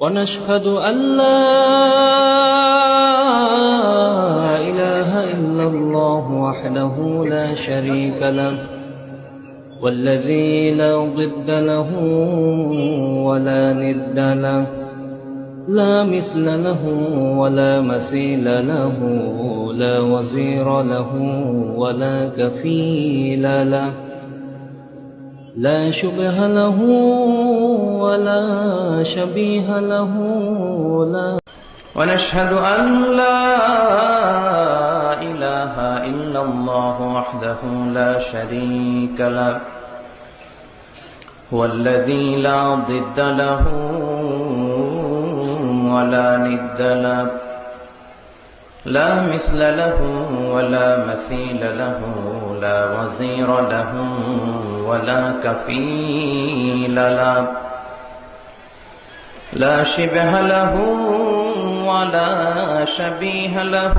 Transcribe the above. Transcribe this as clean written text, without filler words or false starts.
ونشهد أن لا إله إلا الله وحده لا شريك له والذي لا ضد له ولا ند له لا مثل له ولا مثيل له لا وزير له ولا كفيل له لا شبه له ولا شبيه له لا ونشهد أن لا إله إلا الله وحده لا شريك له هو الذي لا ضد له ولا ند له لا مثل له ولا مثيل له لا وزير له ولا كفيل له لا شبه له ولا شبيه له